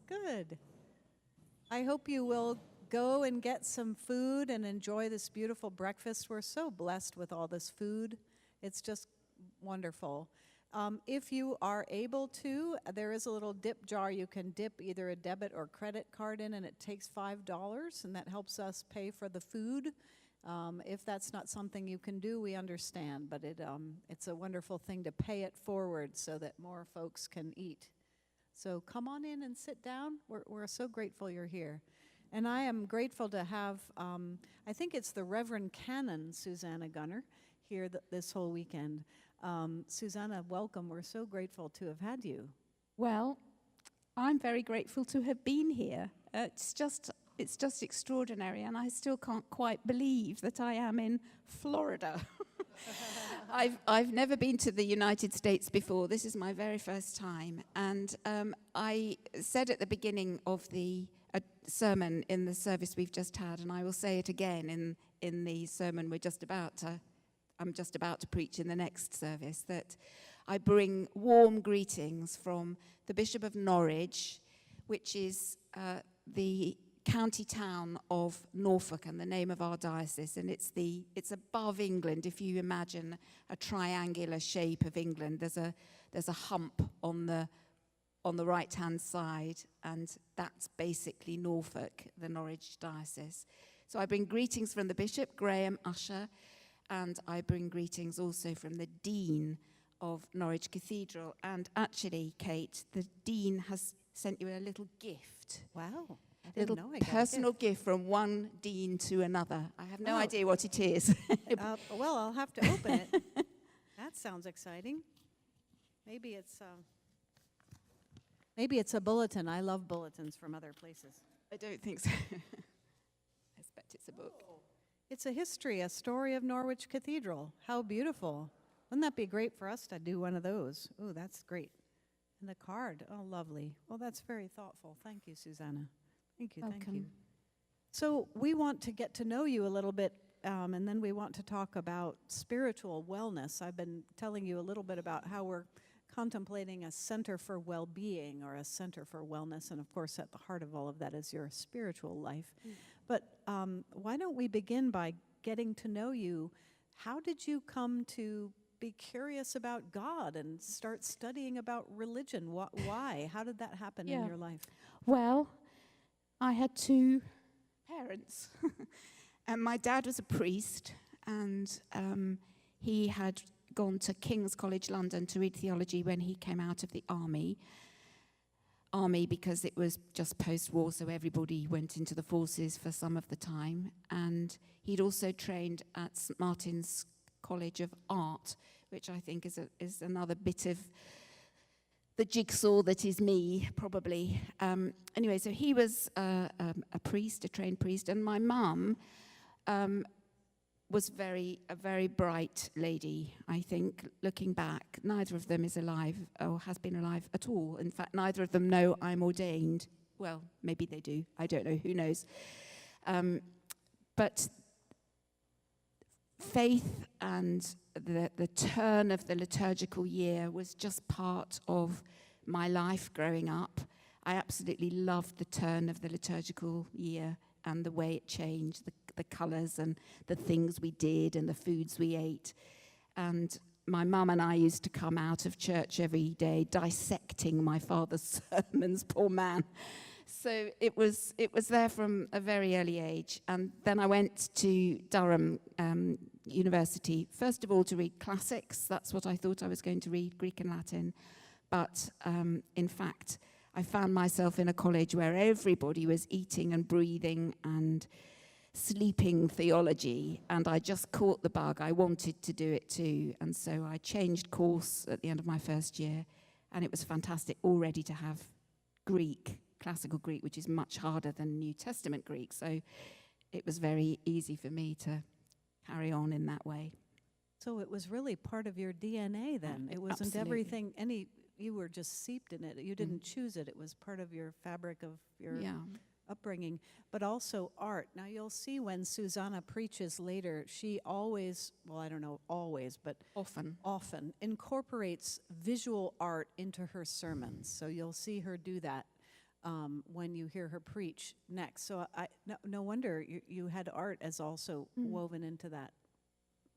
Good. I hope you will go and get some food and enjoy this beautiful breakfast. We're so blessed with all this food. It's just wonderful. If you are able to, there is a little dip jar you can dip either a debit or credit card in, and it takes $5, and that helps us pay for the food. If that's not something you can do, we understand, but it's a wonderful thing to pay it forward so that more folks can eat. So come on in and sit down. We're so grateful you're here. And I am grateful to have, I think it's the Reverend Canon, Susanna Gunner, here this whole weekend. Susanna, welcome. We're so grateful to have had you. Well, I'm very grateful to have been here. It's just extraordinary, and I still can't quite believe that I am in Florida. I've never been to the United States before. This is my very first time, and I said at the beginning of the sermon in the service we've just had, and I will say it again in the sermon I'm just about to preach in the next service, that I bring warm greetings from the Bishop of Norwich, which is the county town of Norfolk and the name of our diocese, and it's above England. If you imagine a triangular shape of England, there's a hump on the right-hand side, and that's basically Norfolk, the Norwich diocese. So I bring greetings from the Bishop, Graham Usher, and I bring greetings also from the Dean of Norwich Cathedral. And actually, Kate, the Dean has sent you a little gift. Wow. A little personal gift from one Dean to another. I have no idea what it is. Well, I'll have to open it. That sounds exciting. Maybe it's a bulletin. I love bulletins from other places. I don't think so. I expect it's a book. Oh. It's a history, a story of Norwich Cathedral. How beautiful. Wouldn't that be great for us to do one of those? Oh, that's great. And the card. Oh, lovely. Well, that's very thoughtful. Thank you, Susanna. Thank you. Welcome. Thank you. So we want to get to know you a little bit, and then we want to talk about spiritual wellness. I've been telling you a little bit about how we're contemplating a center for well-being or a center for wellness, and of course at the heart of all of that is your spiritual life. But why don't we begin by getting to know you? How did you come to be curious about God and start studying about religion? Why? How did that happen in your life? Well, I had two parents. And my dad was a priest, and he had gone to King's College London to read theology when he came out of the army because it was just post-war, so everybody went into the forces for some of the time. And he'd also trained at St Martin's College of Art, which I think is another bit of the jigsaw that is me, probably. Anyway, so he was a priest, a trained priest, and my mum was a very bright lady, I think, looking back. Neither of them is alive or has been alive at all. In fact, neither of them know I'm ordained. Well, maybe they do. I don't know. Who knows? But faith and the turn of the liturgical year was just part of my life growing up. I absolutely loved the turn of the liturgical year and the way it changed, the colours and the things we did and the foods we ate. And my mum and I used to come out of church every day dissecting my father's sermons, poor man. So it was there from a very early age. And then I went to Durham University, first of all to read classics. That's what I thought I was going to read, Greek and Latin. But in fact, I found myself in a college where everybody was eating and breathing and sleeping theology, and I just caught the bug. I wanted to do it too, and so I changed course at the end of my first year, and it was fantastic already to have Greek, classical Greek, which is much harder than New Testament Greek, so it was very easy for me to carry on in that way. So it was really part of your DNA then. It wasn't Absolutely. everything, you were just seeped in it. You didn't choose it. It was part of your fabric of your upbringing, but also art. Now you'll see when Susanna preaches later, she always, well, I don't know always, but often incorporates visual art into her sermons. So you'll see her do that. when you hear her preach next. So no wonder you had art as also woven into that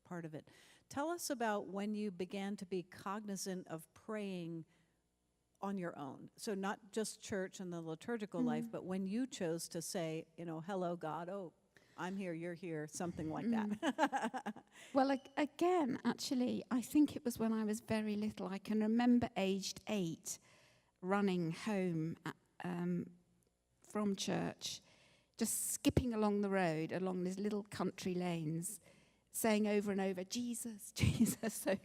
part of it. Tell us about when you began to be cognizant of praying on your own. So not just church and the liturgical life, but when you chose to say, hello, God, oh, I'm here, you're here, something like that. Well, again, actually, I think it was when I was very little. I can remember aged 8 running home from church, just skipping along the road, along these little country lanes, saying over and over, Jesus, Jesus. So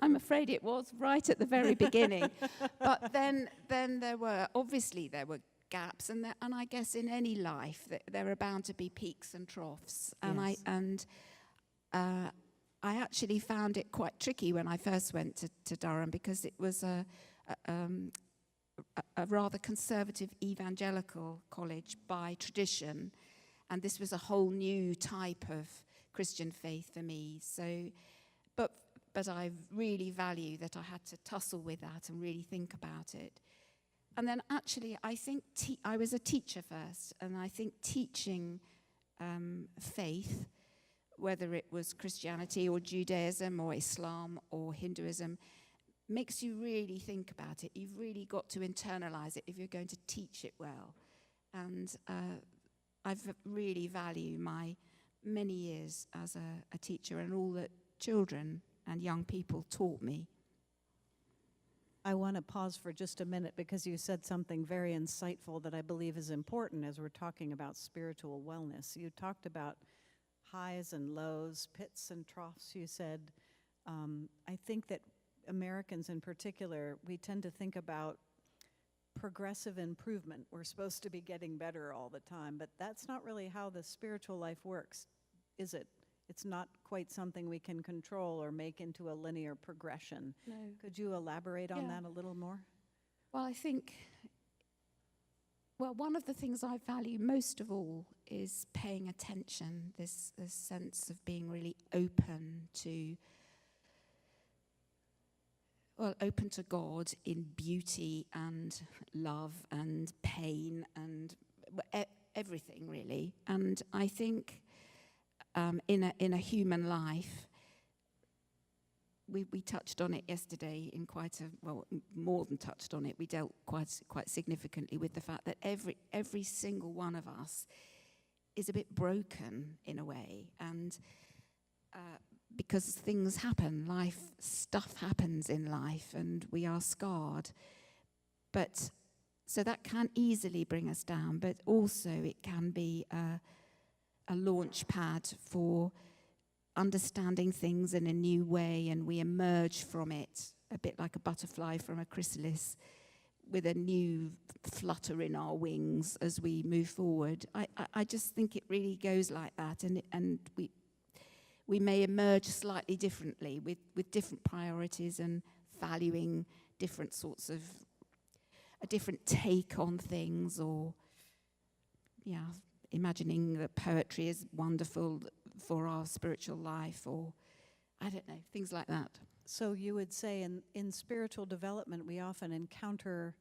I'm afraid it was right at the very beginning. But then there were gaps, and I guess in any life there are bound to be peaks and troughs. And Yes. I actually found it quite tricky when I first went to Durham, because it was a rather conservative evangelical college by tradition, and this was a whole new type of Christian faith for me. So, but I really value that I had to tussle with that and really think about it. And then actually, I think I was a teacher first, and I think teaching faith, whether it was Christianity or Judaism or Islam or Hinduism, makes you really think about it. You've really got to internalize it if you're going to teach it well. And I really value my many years as a teacher and all that children and young people taught me. I want to pause for just a minute because you said something very insightful that I believe is important as we're talking about spiritual wellness. You talked about highs and lows, pits and troughs, you said. I think that Americans in particular, we tend to think about progressive improvement. We're supposed to be getting better all the time, but that's not really how the spiritual life works, is it? It's not quite something we can control or make into a linear progression. No. Could you elaborate on that a little more? Well, I think, one of the things I value most of all is paying attention, this sense of being really open to God in beauty and love and pain and everything, really. And I think in a human life, we touched on it yesterday in more than touched on it. We dealt quite significantly with the fact that every single one of us is a bit broken in a way, and because things happen, stuff happens in life, and we are scarred. But so that can easily bring us down, but also it can be a launch pad for understanding things in a new way, and we emerge from it a bit like a butterfly from a chrysalis with a new flutter in our wings as we move forward. I just think it really goes like that, and we may emerge slightly differently with different priorities and valuing different sorts of a different take on things, or imagining that poetry is wonderful for our spiritual life, or I don't know, things like that. So you would say in spiritual development, we often encounter,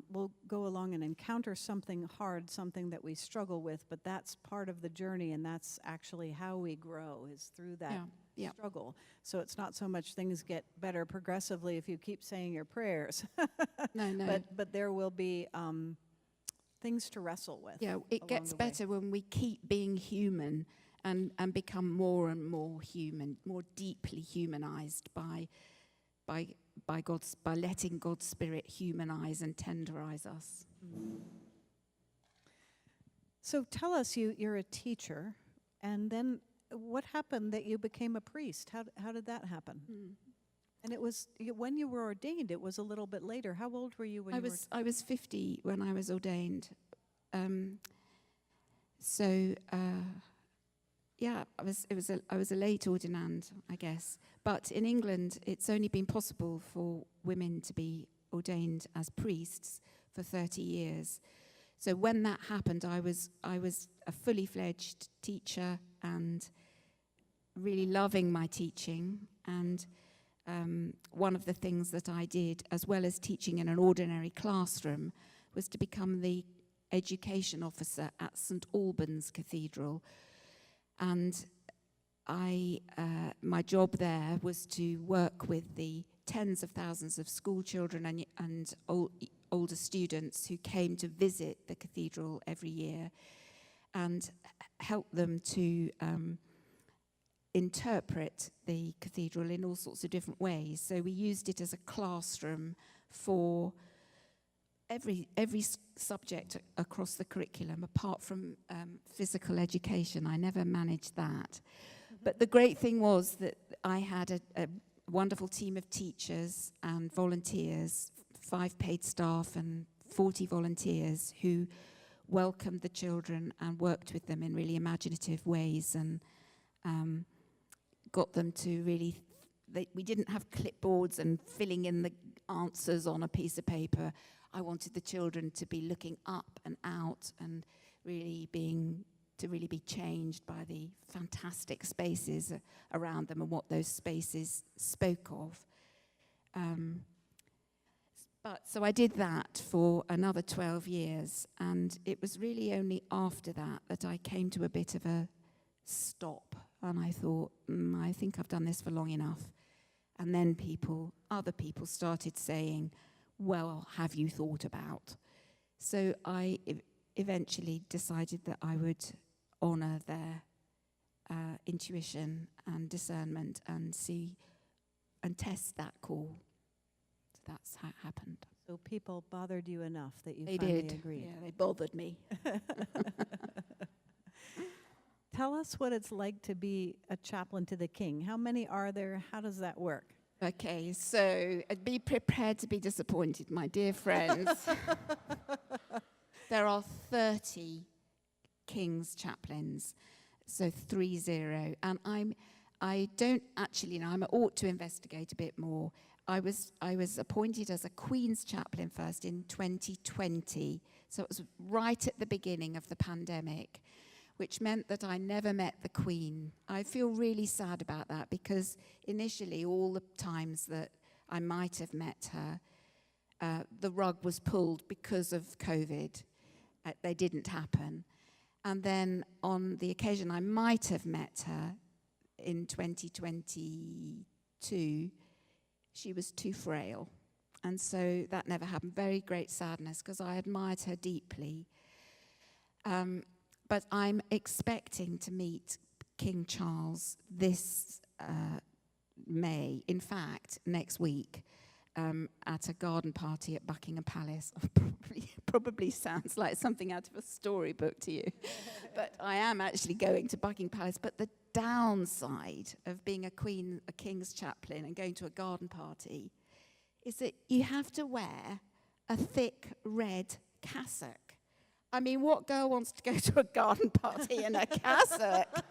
we'll go along and encounter something hard, something that we struggle with, but that's part of the journey, and that's actually how we grow, is through that struggle. So it's not so much things get better progressively if you keep saying your prayers. No. But there will be things to wrestle with. Yeah, it gets better when we keep being human and become more and more human, more deeply humanized by letting God's Spirit humanize and tenderize us. So tell us, you're a teacher, and then what happened that you became a priest? How did that happen? And it was when you were ordained. It was a little bit later. How old were you when I was 50 when I was ordained. I was a late ordinand, I guess. But in England, it's only been possible for women to be ordained as priests for 30 years. So when that happened, I was a fully fledged teacher and really loving my teaching. And one of the things that I did, as well as teaching in an ordinary classroom, was to become the education officer at St Albans Cathedral. And my job there was to work with the tens of thousands of school children and older students who came to visit the cathedral every year and help them to interpret the cathedral in all sorts of different ways. So we used it as a classroom for every subject across the curriculum, apart from physical education. I never managed that. But the great thing was that I had a wonderful team of teachers and volunteers, 5 paid staff and 40 volunteers who welcomed the children and worked with them in really imaginative ways and got them to really, we didn't have clipboards and filling in the answers on a piece of paper. I wanted the children to be looking up and out and really be changed by the fantastic spaces around them and what those spaces spoke of. So I did that for another 12 years, and it was really only after that I came to a bit of a stop, and I thought, I think I've done this for long enough. And then other people started saying, well, have you thought about? So I eventually decided that I would honour their intuition and discernment and see and test that call. So that's how it happened. So people bothered you enough that you They finally did. agreed. Yeah, they bothered me. Tell us what it's like to be a chaplain to the king. How many are there? How does that work? Okay, so be prepared to be disappointed, my dear friends. There are 30 King's chaplains, so 30. And I don't actually know. I ought to investigate a bit more. I was appointed as a Queen's chaplain first in 2020, so it was right at the beginning of the pandemic, which meant that I never met the Queen. I feel really sad about that because initially all the times that I might have met her, the rug was pulled because of COVID. They didn't happen. And then on the occasion I might have met her in 2022, she was too frail. And so that never happened. Very great sadness because I admired her deeply. But I'm expecting to meet King Charles this May, in fact, next week, at a garden party at Buckingham Palace. Probably sounds like something out of a storybook to you. But I am actually going to Buckingham Palace. But the downside of being a king's chaplain and going to a garden party is that you have to wear a thick red cassock. I mean, what girl wants to go to a garden party in a cassock?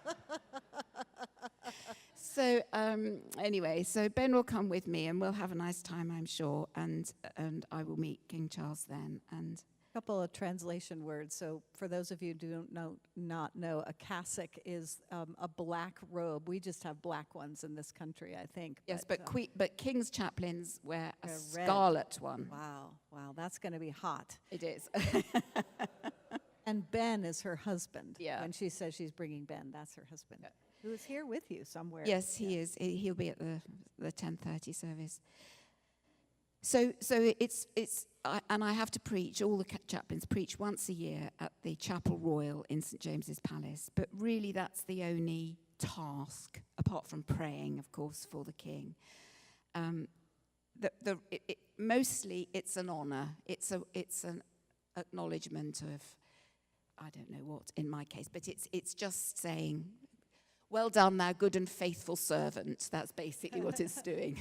So anyway, so Ben will come with me and we'll have a nice time, I'm sure, and I will meet King Charles then. And A couple of translation words. So for those of you who not know, a cassock is a black robe. We just have black ones in this country, I think. yes, but King's chaplains wear a red. scarlet one. Wow, that's going to be hot. It is. And Ben is her husband. Yeah. When she says she's bringing Ben, that's her husband. Yeah. Who is here with you somewhere. Yes, he is. He'll be at the 10:30 service. So it's and I have to preach. All the chaplains preach once a year at the Chapel Royal in St James's Palace. But really, that's the only task, apart from praying, of course, for the king. Mostly, it's an honour. It's an acknowledgement of, I don't know what in my case, but it's just saying, well done, thou good and faithful servant. That's basically what it's doing.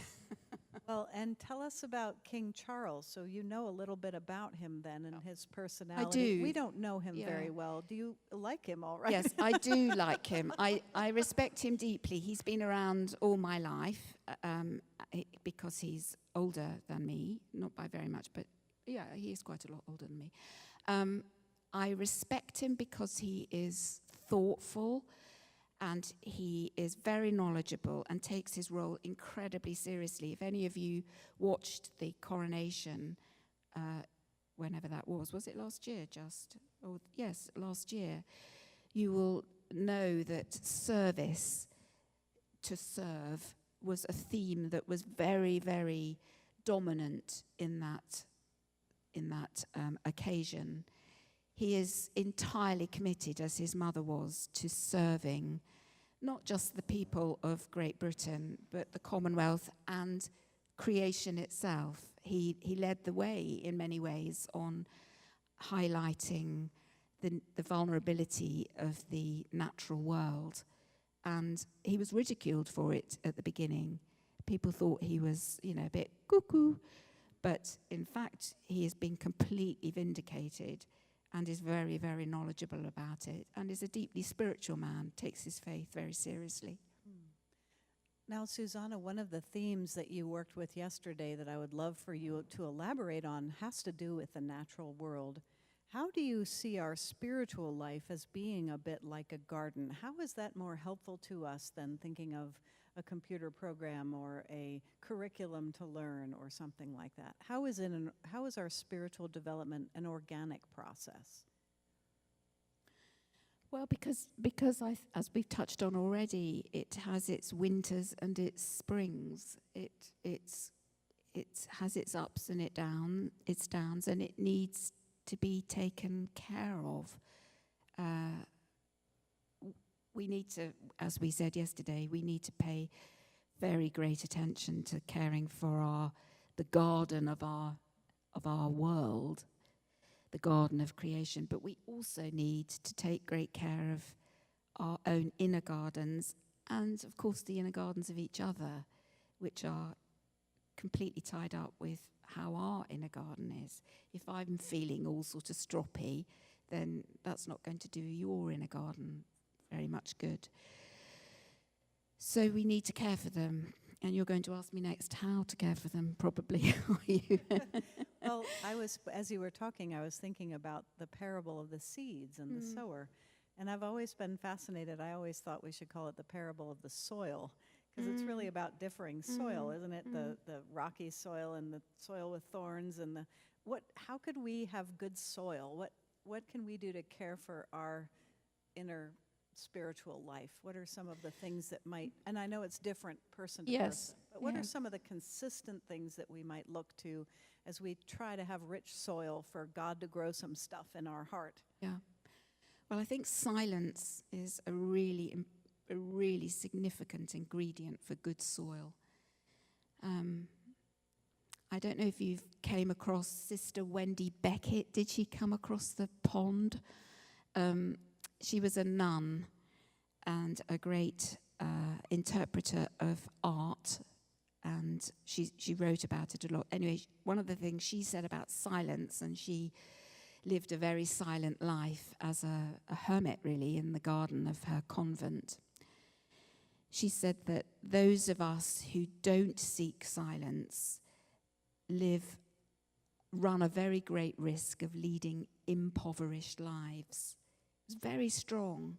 Well, and tell us about King Charles. So you know a little bit about him then and his personality. I do. We don't know him Yeah. very well. Do you like him all right? Yes, I do like him. I respect him deeply. He's been around all my life because he's older than me. Not by very much, but yeah, he is quite a lot older than me. I respect him because he is thoughtful and he is very knowledgeable and takes his role incredibly seriously. If any of you watched the coronation whenever that was it last year just? Oh, yes, last year, you will know that service, to serve, was a theme that was very, very dominant in that occasion. He is entirely committed, as his mother was, to serving not just the people of Great Britain, but the Commonwealth and creation itself. He led the way in many ways on highlighting the vulnerability of the natural world. And he was ridiculed for it at the beginning. People thought he was, a bit cuckoo. But in fact, he has been completely vindicated and is very, very knowledgeable about it, and is a deeply spiritual man, takes his faith very seriously. Now, Susanna, one of the themes that you worked with yesterday that I would love for you to elaborate on has to do with the natural world. How do you see our spiritual life as being a bit like a garden? How is that more helpful to us than thinking of a computer program or a curriculum to learn or something like that? How is our spiritual development an organic process? Well, because as we've touched on already, it has its winters and its springs. It has its ups and its downs, and it needs to be taken care of. We need to, as we said yesterday, we need to pay very great attention to caring for the garden of our world, the garden of creation. But we also need to take great care of our own inner gardens, and of course the inner gardens of each other, which are completely tied up with how our inner garden is. If I'm feeling all sort of stroppy, then that's not going to do your inner garden very much good. So we need to care for them. And you're going to ask me next how to care for them, probably, are you? Well, as you were talking, I was thinking about the parable of the seeds and the sower. And I've always been fascinated. I always thought we should call it the parable of the soil, because it's really about differing soil, isn't it? The rocky soil and the soil with thorns and how could we have good soil? What can we do to care for our inner spiritual life? What are some of the things that might, and I know it's different person to person, but what are some of the consistent things that we might look to as we try to have rich soil for God to grow some stuff in our heart? Yeah. Well, I think silence is a really significant ingredient for good soil. I don't know if you've came across Sister Wendy Beckett. Did she come across the pond? She was a nun and a great interpreter of art, and she wrote about it a lot. Anyway, one of the things she said about silence, and she lived a very silent life as a hermit, really, in the garden of her convent. She said that those of us who don't seek silence run a very great risk of leading impoverished lives. It was very strong.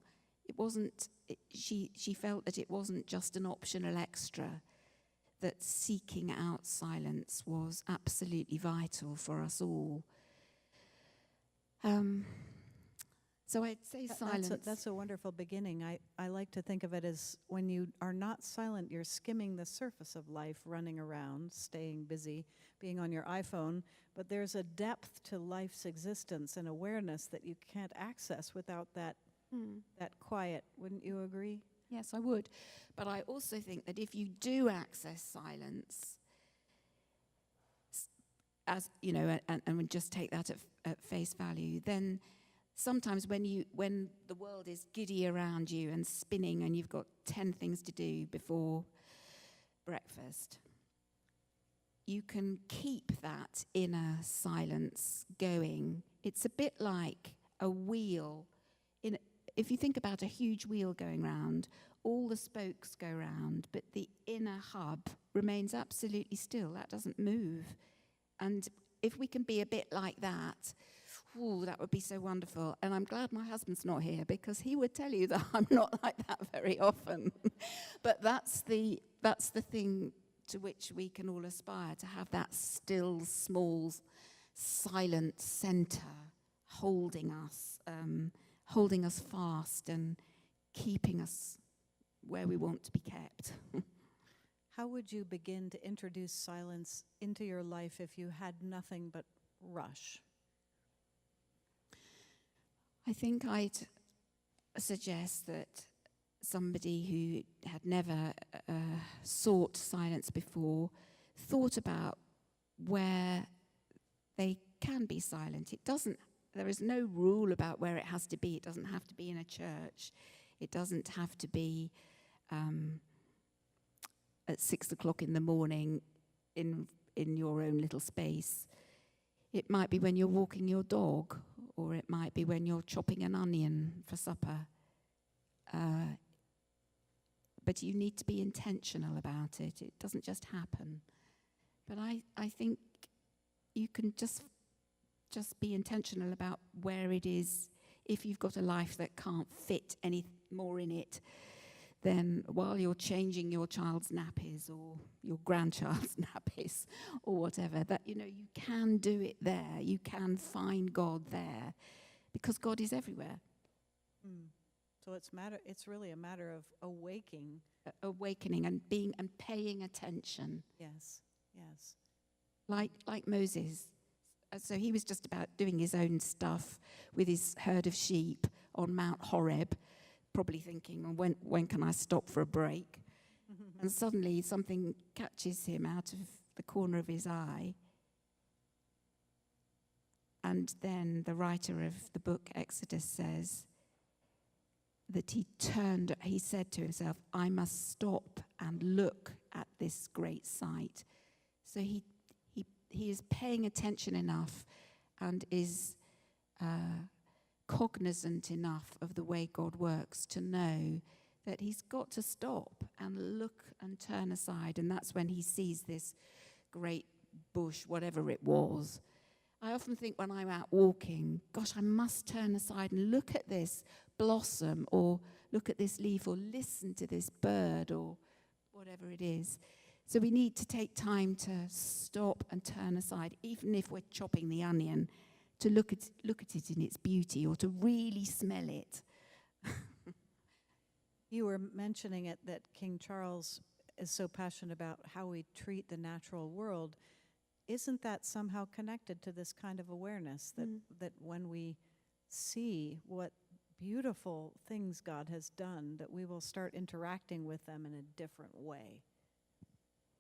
She felt that it wasn't just an optional extra, that seeking out silence was absolutely vital for us all. So I'd say silence. That's a wonderful beginning. I like to think of it as when you are not silent, you're skimming the surface of life, running around, staying busy, being on your iPhone, but there's a depth to life's existence and awareness that you can't access without that quiet. Wouldn't you agree? Yes, I would. But I also think that if you do access silence, as you know, and just take that at face value, then sometimes when the world is giddy around you and spinning and you've got 10 things to do before breakfast, you can keep that inner silence going. It's a bit like a wheel. If you think about a huge wheel going round, all the spokes go round, but the inner hub remains absolutely still. That doesn't move. And if we can be a bit like that, that would be so wonderful. And I'm glad my husband's not here, because he would tell you that I'm not like that very often. But that's the thing to which we can all aspire, to have that still, small silent center holding us fast and keeping us where we want to be kept. How would you begin to introduce silence into your life if you had nothing but rush? I think I'd suggest that somebody who had never sought silence before thought about where they can be silent. There is no rule about where it has to be. It doesn't have to be in a church. It doesn't have to be at 6 o'clock in the morning in your own little space. It might be when you're walking your dog, or it might be when you're chopping an onion for supper. But you need to be intentional about it. It doesn't just happen. But I think you can just be intentional about where it is. If you've got a life that can't fit any more in it, then while you're changing your child's nappies or your grandchild's nappies or whatever, that you can do it there. You can find God there, because God is everywhere. So it's really a matter of Awakening and paying attention. Yes, yes. Like Moses. So he was just about doing his own stuff with his herd of sheep on Mount Horeb, probably thinking, well, when can I stop for a break? And suddenly something catches him out of the corner of his eye. And then the writer of the book Exodus says that he said to himself, I must stop and look at this great sight. So he is paying attention enough and is cognizant enough of the way God works to know that he's got to stop and look and turn aside. And that's when he sees this great bush, whatever it was. I often think when I'm out walking, gosh, I must turn aside and look at this blossom, or look at this leaf, or listen to this bird, or whatever it is. So we need to take time to stop and turn aside, even if we're chopping the onion, to look at it in its beauty, or to really smell it. You were mentioning it that King Charles is so passionate about how we treat the natural world. Isn't that somehow connected to this kind of awareness that when we see what beautiful things God has done, that we will start interacting with them in a different way?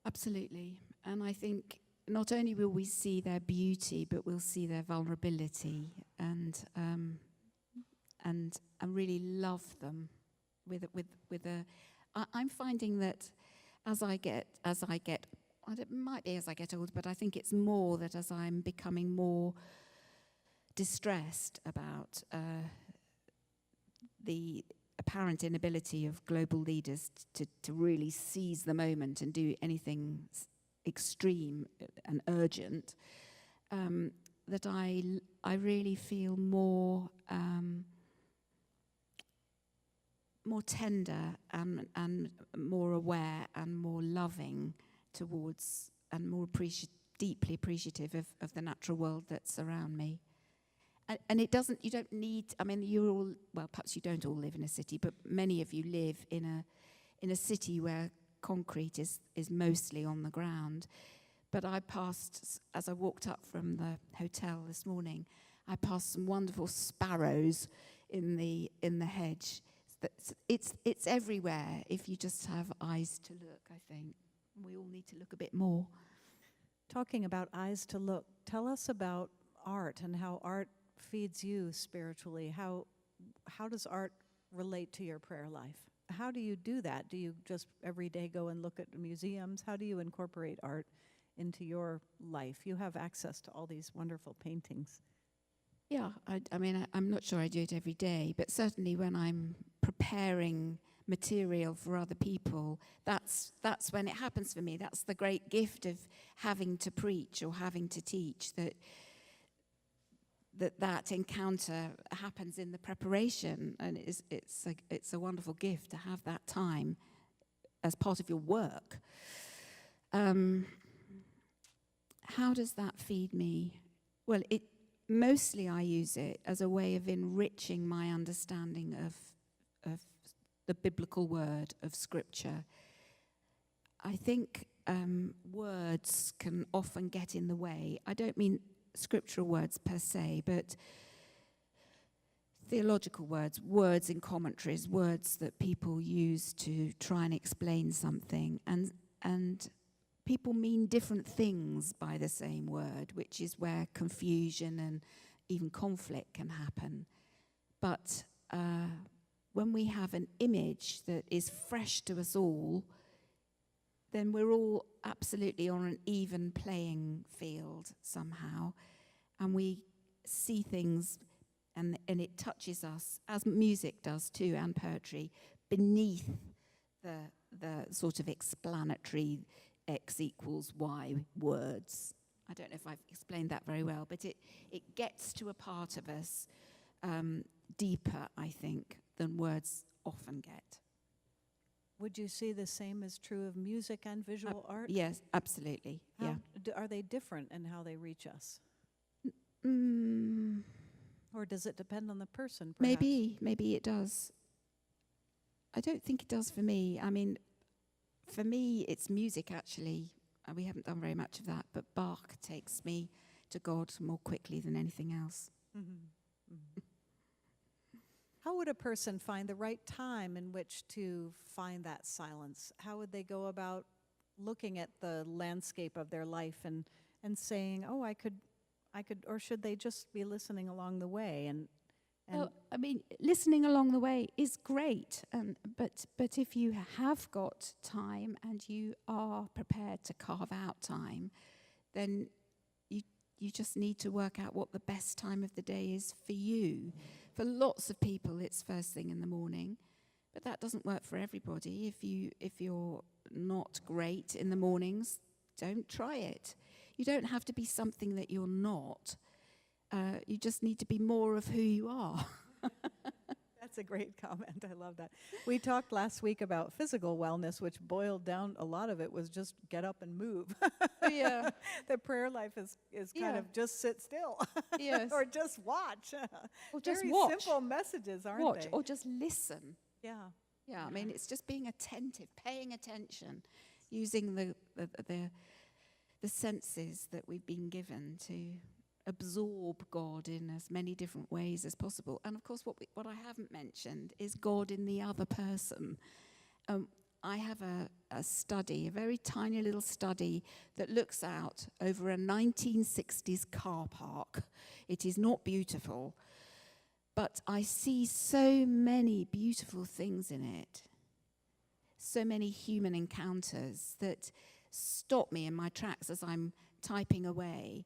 Absolutely. And I think not only will we see their beauty, but we'll see their vulnerability and really love them I'm finding that as I get it might be as I get older, but I think it's more that as I'm becoming more distressed about the apparent inability of global leaders to really seize the moment and do anything extreme and urgent, that I really feel more tender and more aware and more loving towards, and more deeply appreciative of the natural world that's around me. And you don't need, you're all, well, perhaps you don't all live in a city, but many of you live in a city where concrete is mostly on the ground. But I passed, as I walked up from the hotel this morning, I passed some wonderful sparrows in the hedge. It's everywhere if you just have eyes to look, I think. We all need to look a bit more. Talking about eyes to look, tell us about art and how art feeds you spiritually. How does art relate to your prayer life? How do you do that? Do you just every day go and look at museums? How do you incorporate art into your life? You have access to all these wonderful paintings. Yeah, I'm not sure I do it every day, but certainly when I'm preparing material for other people, that's when it happens for me. That's the great gift of having to preach or having to teach, that encounter happens in the preparation, and it's a wonderful gift to have that time as part of your work. How does that feed me? Well, mostly I use it as a way of enriching my understanding of the biblical word of Scripture. I think words can often get in the way. I don't mean scriptural words per se, but theological words, words in commentaries, words that people use to try and explain something. And people mean different things by the same word, which is where confusion and even conflict can happen. But when we have an image that is fresh to us all, then we're all absolutely on an even playing field somehow. And we see things, and it touches us, as music does too, and poetry, beneath the sort of explanatory X equals Y words. I don't know if I've explained that very well, but it gets to a part of us deeper, I think, than words often get. Would you say the same is true of music and visual art? Yes, absolutely. Are they different in how they reach us? Or does it depend on the person, perhaps? Maybe it does. I don't think it does for me. I mean, for me, it's music, actually. We haven't done very much of that, but Bach takes me to God more quickly than anything else. Mm-hmm. Mm-hmm. How would a person find the right time in which to find that silence? How would they go about looking at the landscape of their life and saying, oh, I could, or should they just be listening along the way? Well, I mean, listening along the way is great, but if you have got time and you are prepared to carve out time, then you just need to work out what the best time of the day is for you. For lots of people, it's first thing in the morning, but that doesn't work for everybody. If you're not great in the mornings, don't try it. You don't have to be something that you're not. You just need to be more of who you are. That's a great comment. I love that. We talked last week about physical wellness, which boiled down, a lot of it was just get up and move. Yeah. The prayer life is kind of just sit still. Yes. Or just watch. Or just Very watch. simple messages, aren't Watch they? or just listen. Yeah. Yeah, I mean, it's just being attentive, paying attention, using the senses that we've been given to absorb God in as many different ways as possible. And of course, what I haven't mentioned is God in the other person. I have a study, a very tiny little study that looks out over a 1960s car park. It is not beautiful, but I see so many beautiful things in it, so many human encounters that stop me in my tracks as I'm typing away.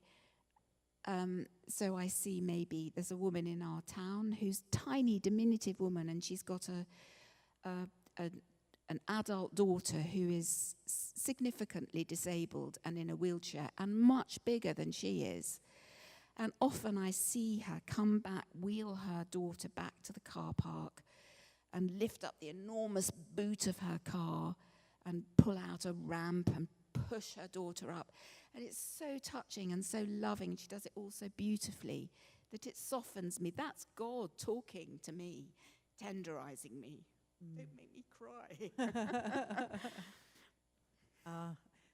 So I see maybe there's a woman in our town who's tiny, diminutive woman, and she's got an adult daughter who is significantly disabled and in a wheelchair and much bigger than she is. And often I see her come back, wheel her daughter back to the car park and lift up the enormous boot of her car and pull out a ramp and push her daughter up. And it's so touching and so loving. She does it all so beautifully that it softens me. That's God talking to me, tenderizing me. Don't make me cry.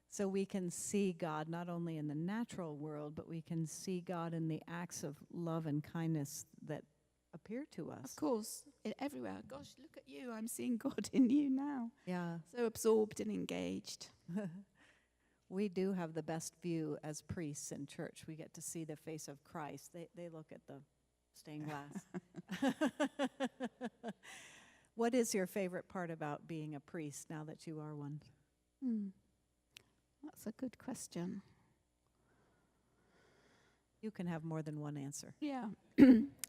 So we can see God not only in the natural world, but we can see God in the acts of love and kindness that appear to us. Of course, everywhere. Gosh, look at you. I'm seeing God in you now. Yeah. So absorbed and engaged. We do have the best view as priests in church. We get to see the face of Christ. They look at the stained glass. What is your favorite part about being a priest now that you are one? That's a good question. You can have more than one answer. Yeah.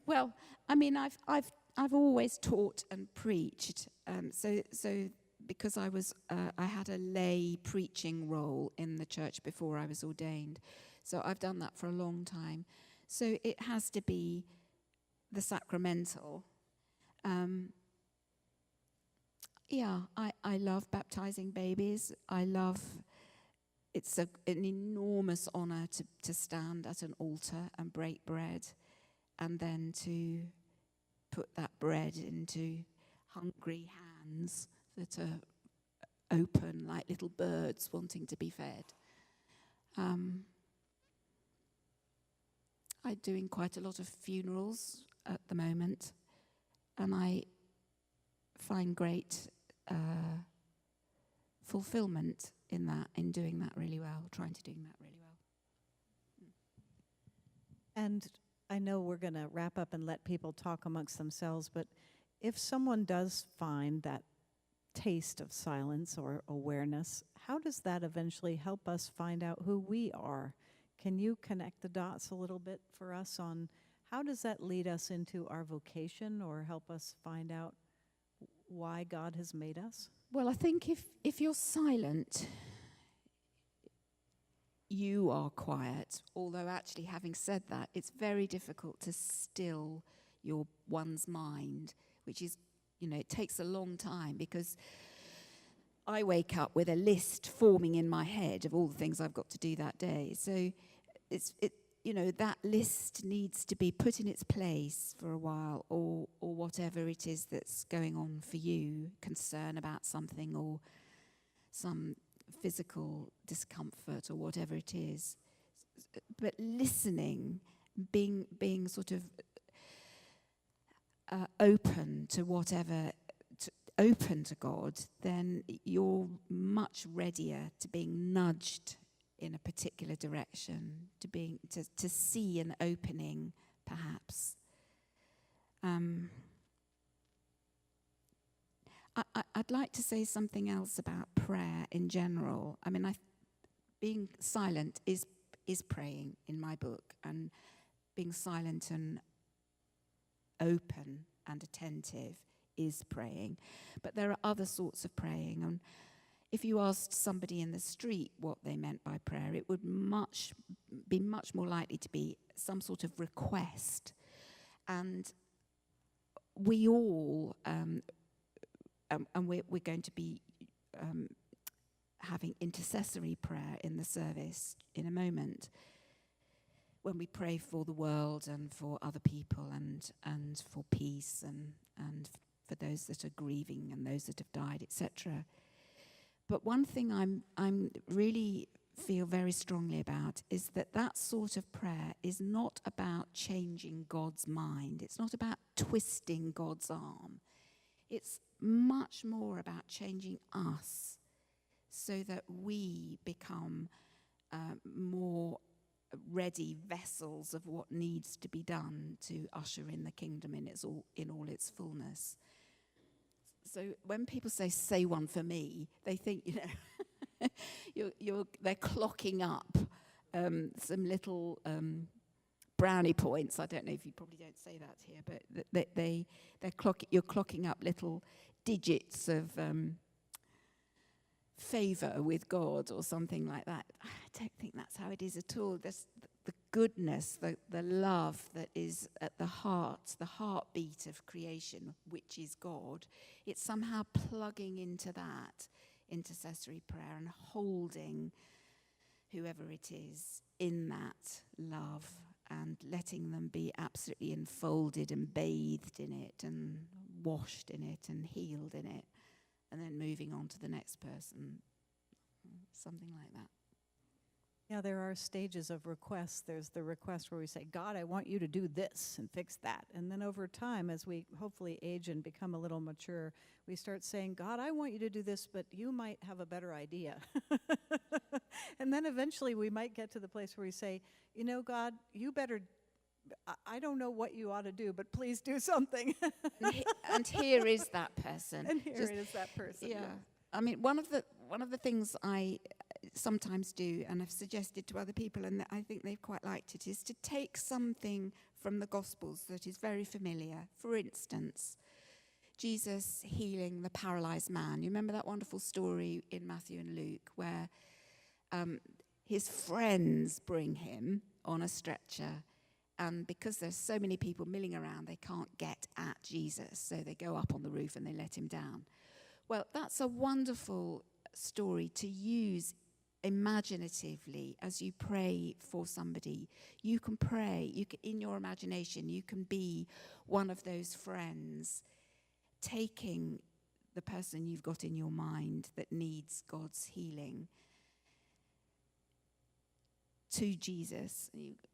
Well, I mean, I've always taught and preached. So because I had a lay preaching role in the church before I was ordained. So I've done that for a long time. So it has to be the sacramental. I love baptizing babies. I love it's an enormous honour to stand at an altar and break bread, and then to put that bread into hungry hands that are open like little birds wanting to be fed. I'm doing quite a lot of funerals at the moment, and I find great fulfillment in that, in doing that really well, trying to do that really well. And I know we're going to wrap up and let people talk amongst themselves, but if someone does find that taste of silence or awareness, how does that eventually help us find out who we are? Can you connect the dots a little bit for us on how does that lead us into our vocation or help us find out why God has made us? Well, I think if you're silent, you are quiet. Although actually, having said that, it's very difficult to still one's mind, which is, it takes a long time, because I wake up with a list forming in my head of all the things I've got to do that day. So that list needs to be put in its place for a while, or whatever it is that's going on for you, concern about something or some physical discomfort or whatever it is. But listening, being sort of open to whatever, open to God, then you're much readier to being nudged in a particular direction, to see an opening, perhaps. I'd like to say something else about prayer in general. I mean, being silent is praying in my book, and being silent and open and attentive is praying. But there are other sorts of praying, and if you asked somebody in the street what they meant by prayer, it would be much more likely to be some sort of request. And we all, and we're going to be having intercessory prayer in the service in a moment, when we pray for the world and for other people and for peace and for those that are grieving and those that have died, etc. But one thing I'm really feel very strongly about is that sort of prayer is not about changing God's mind. It's not about twisting God's arm. It's much more about changing us so that we become more ready vessels of what needs to be done to usher in the kingdom in all its fullness. So when people say one for me, they think, they're clocking up some little brownie points. I don't know if you probably don't say that here, but you're clocking up little digits of favor with God or something like that. I don't think that's how it is at all. There's the goodness, the love that is at the heartbeat of creation, which is God. It's somehow plugging into that intercessory prayer and holding whoever it is in that love and letting them be absolutely enfolded and bathed in it and washed in it and healed in it, and then moving on to the next person, something like that. Yeah, there are stages of requests. There's the request where we say, God, I want you to do this and fix that. And then over time, as we hopefully age and become a little mature, we start saying, God, I want you to do this, but you might have a better idea. And then eventually we might get to the place where we say, God, you better, I don't know what you ought to do, but please do something. And here is that person. And here is that person. Yeah. I mean, one of the things I sometimes do, and I've suggested to other people, and I think they've quite liked it, is to take something from the Gospels that is very familiar. For instance, Jesus healing the paralyzed man. You remember that wonderful story in Matthew and Luke where his friends bring him on a stretcher, and because there's so many people milling around, they can't get at Jesus, so they go up on the roof and they let him down. Well, that's a wonderful story to use imaginatively, as you pray for somebody, you can pray, in your imagination, you can be one of those friends taking the person you've got in your mind that needs God's healing to Jesus,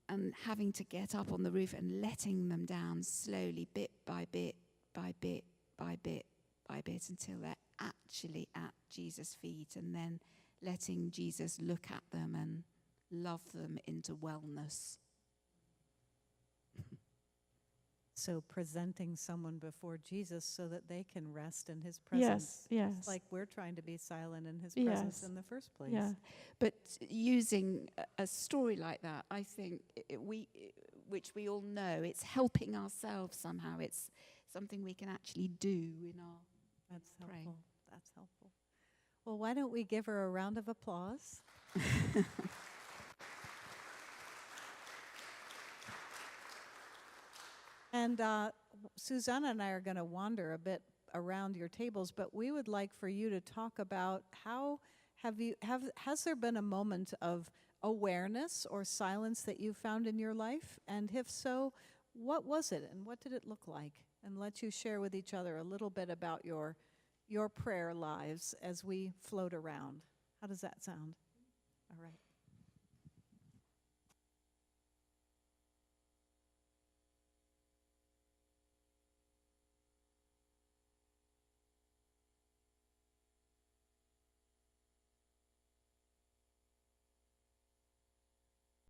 and having to get up on the roof and letting them down slowly, bit by bit, by bit, by bit, by bit, until they're actually at Jesus' feet, and then letting Jesus look at them and love them into wellness. So presenting someone before Jesus so that they can rest in his presence. Yes. It's like we're trying to be silent in his Yes. presence in the first place. Yeah, but using a story like that, I think which we all know, it's helping ourselves somehow. It's something we can actually do in our That's praying. helpful. That's helpful. Well, why don't we give her a round of applause? And Susanna and I are going to wander a bit around your tables, but we would like for you to talk about how has there been a moment of awareness or silence that you found in your life? And if so, what was it and what did it look like? And let you share with each other a little bit about your prayer lives as we float around. How does that sound? All right.